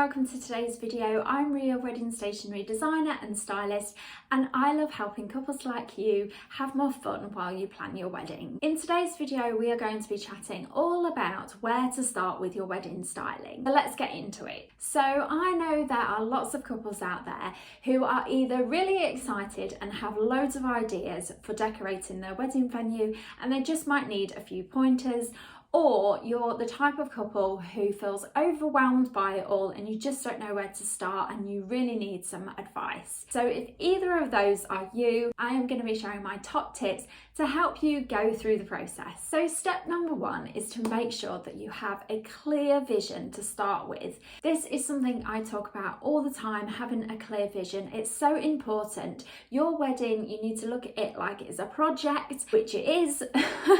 welcome to today's video. I'm Ria, wedding stationery designer and stylist, and I love helping couples like you have more fun while you plan your wedding. In today's video, we are going to be chatting all about where to start with your wedding styling. So let's get into it. So I know there are lots of couples out there who are either really excited and have loads of ideas for decorating their wedding venue, and they just might need a few pointers, or you're the type of couple who feels overwhelmed by it all and you just don't know where to start and you really need some advice. So if either of those are you, I am going to be sharing my top tips to help you go through the process. So step number one is to make sure that you have a clear vision to start with. This is something I talk about all the time, having a clear vision. It's so important. Your wedding, you need to look at it like it's a project, which it is.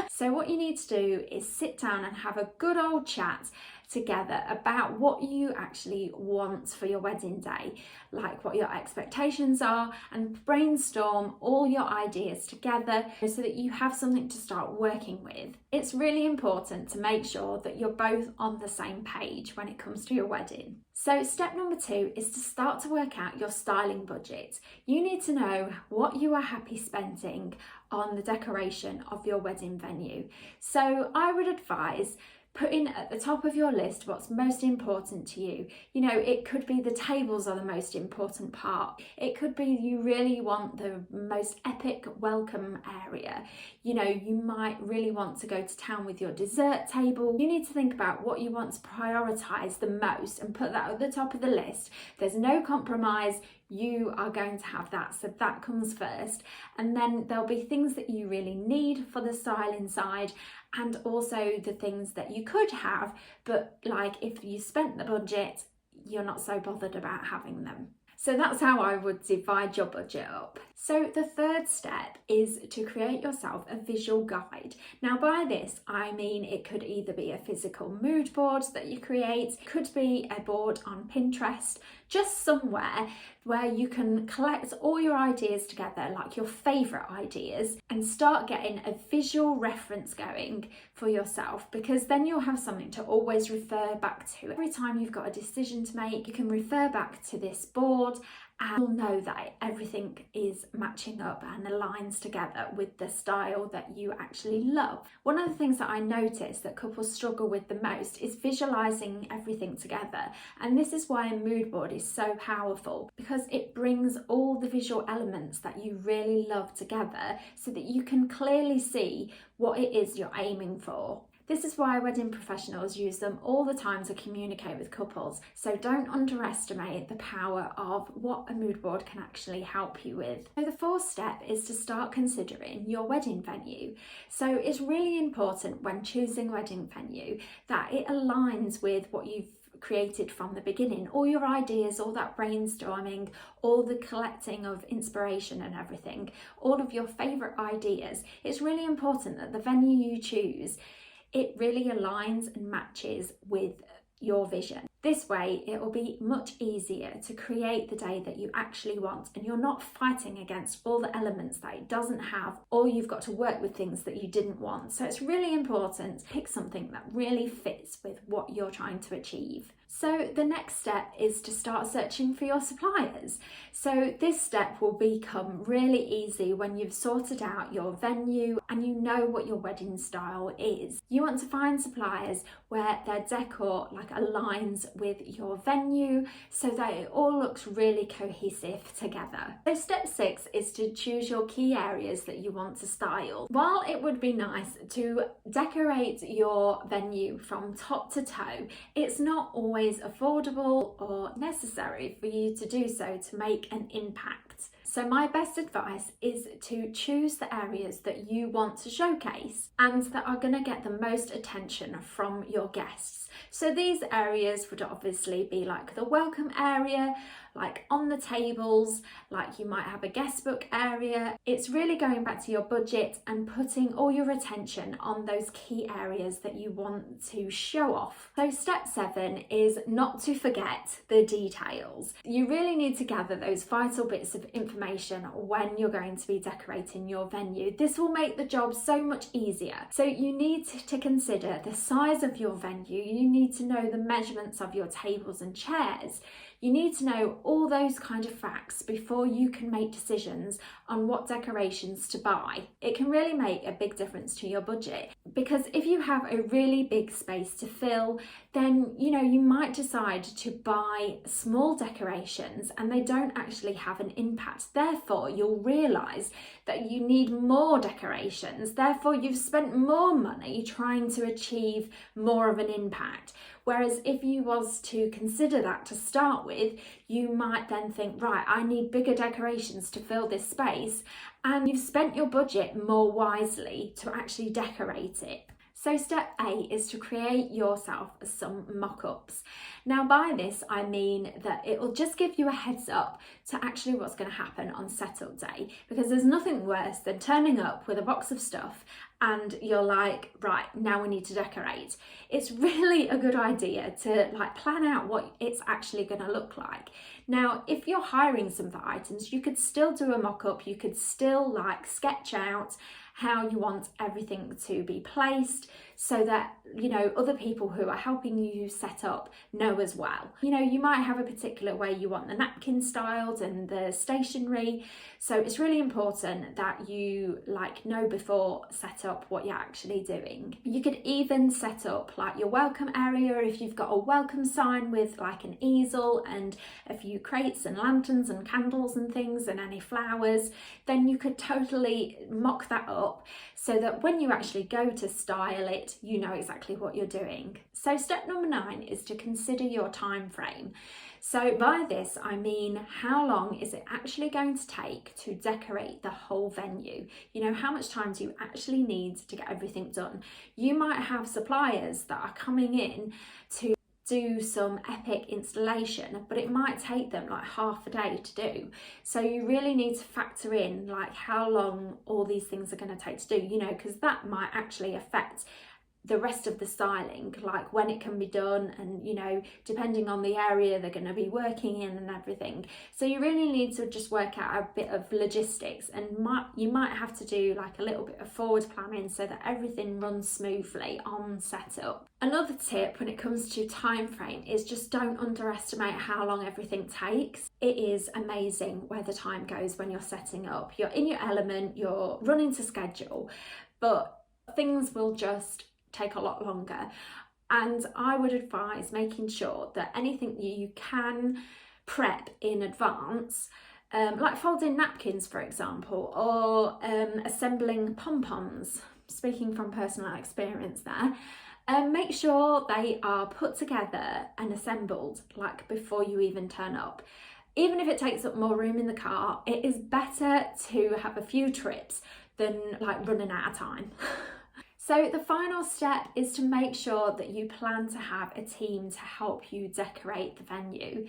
So what you need to do is sit down and have a good old chat together about what you actually want for your wedding day, like what your expectations are, and brainstorm all your ideas together so that you have something to start working with. It's really important to make sure that you're both on the same page when it comes to your wedding. So step number two is to start to work out your styling budget. You need to know what you are happy spending on the decoration of your wedding venue. So I would advise putting at the top of your list what's most important to you. You know, it could be the tables are the most important part. It could be you really want the most epic welcome area. You know, you might really want to go to town with your dessert table. You need to think about what you want to prioritise the most and put that at the top of the list. There's no compromise. You are going to have that, so that comes first, and then there'll be things that you really need for the styling side, and also the things that you could have, but like if you spent the budget, you're not so bothered about having them. So that's how I would divide your budget up. So the third step is to create yourself a visual guide. Now by this, I mean it could either be a physical mood board that you create, it could be a board on Pinterest, just somewhere where you can collect all your ideas together, like your favourite ideas, and start getting a visual reference going for yourself, because then you'll have something to always refer back to. Every time you've got a decision to make, you can refer back to this board and you'll know that everything is matching up and aligns together with the style that you actually love. One of the things that I notice that couples struggle with the most is visualizing everything together, and this is why a mood board is so powerful, because it brings all the visual elements that you really love together so that you can clearly see what it is you're aiming for. This is why wedding professionals use them all the time to communicate with couples, so don't underestimate the power of what a mood board can actually help you with. So the fourth step is to start considering your wedding venue. So it's really important when choosing a wedding venue that it aligns with what you've created from the beginning, all your ideas, all that brainstorming, all the collecting of inspiration and everything, all of your favourite ideas. It's really important that the venue you choose, it really aligns and matches with your vision. This way, it will be much easier to create the day that you actually want, and you're not fighting against all the elements that it doesn't have, or you've got to work with things that you didn't want. So it's really important to pick something that really fits with what you're trying to achieve. So the next step is to start searching for your suppliers. So this step will become really easy when you've sorted out your venue and you know what your wedding style is. You want to find suppliers where their decor aligns with your venue so that it all looks really cohesive together. So step 6 is to choose your key areas that you want to style. While it would be nice to decorate your venue from top to toe, it's not always affordable or necessary for you to do so to make an impact. So my best advice is to choose the areas that you want to showcase and that are going to get the most attention from your guests. So these areas would obviously be like the welcome area, like on the tables, like you might have a guest book area. It's really going back to your budget and putting all your attention on those key areas that you want to show off. So step 7 is not to forget the details. You really need to gather those vital bits of information when you're going to be decorating your venue. This will make the job so much easier. So you need to consider the size of your venue. You need to know the measurements of your tables and chairs. You need to know all those kind of facts before you can make decisions on what decorations to buy. It can really make a big difference to your budget, because if you have a really big space to fill, then you might decide to buy small decorations and they don't actually have an impact. Therefore, you'll realise that you need more decorations. Therefore, you've spent more money trying to achieve more of an impact. Whereas if you was to consider that to start with, you might then think, right, I need bigger decorations to fill this space, and you've spent your budget more wisely to actually decorate it. So step 8 is to create yourself some mock-ups. Now by this I mean that it will just give you a heads up to actually what's going to happen on setup day, because there's nothing worse than turning up with a box of stuff and you're like, right, now we need to decorate. It's really a good idea to plan out what it's actually going to look like. Now, if you're hiring some of the items, you could still do a mock-up, you could still sketch out how you want everything to be placed so that other people who are helping you set up know as well. You might have a particular way you want the napkin styled and the stationery, so it's really important that you know before set up what you're actually doing. You could even set up your welcome area. If you've got a welcome sign with an easel and a few crates and lanterns and candles and things and any flowers, then you could totally mock that up so that when you actually go to style it, you know exactly what you're doing. So step number 9 is to consider your time frame. So by this I mean, how long is it actually going to take to decorate the whole venue? How much time do you actually need to get everything done? You might have suppliers that are coming in to do some epic installation, but it might take them half a day to do. So you really need to factor in how long all these things are going to take to do, because that might actually affect the rest of the styling, when it can be done, and depending on the area they're going to be working in and everything. So you really need to just work out a bit of logistics, and you might have to do a little bit of forward planning so that everything runs smoothly on setup. Another tip when it comes to time frame is just don't underestimate how long everything takes. It is amazing where the time goes when you're setting up. You're in your element, you're running to schedule, but things will just take a lot longer. And I would advise making sure that anything you can prep in advance, like folding napkins for example, or assembling pom-poms, speaking from personal experience there, make sure they are put together and assembled before you even turn up. Even if it takes up more room in the car, it is better to have a few trips than running out of time. So the final step is to make sure that you plan to have a team to help you decorate the venue.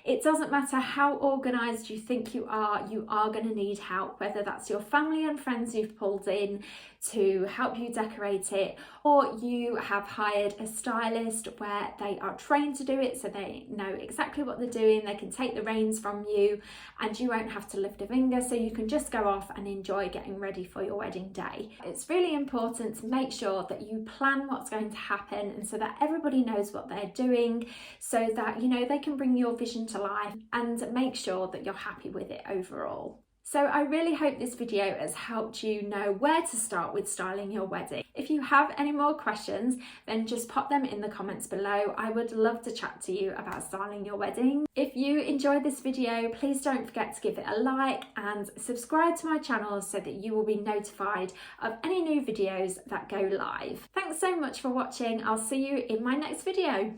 It doesn't matter how organised you think you are going to need help, whether that's your family and friends you've pulled in to help you decorate it, or you have hired a stylist where they are trained to do it so they know exactly what they're doing, they can take the reins from you and you won't have to lift a finger, so you can just go off and enjoy getting ready for your wedding day. It's really important to make sure that you plan what's going to happen, and so that everybody knows what they're doing, so that they can bring your vision to life and make sure that you're happy with it overall. So I really hope this video has helped you know where to start with styling your wedding. If you have any more questions, then just pop them in the comments below. I would love to chat to you about styling your wedding. If you enjoyed this video, please don't forget to give it a like and subscribe to my channel so that you will be notified of any new videos that go live. Thanks so much for watching. I'll see you in my next video.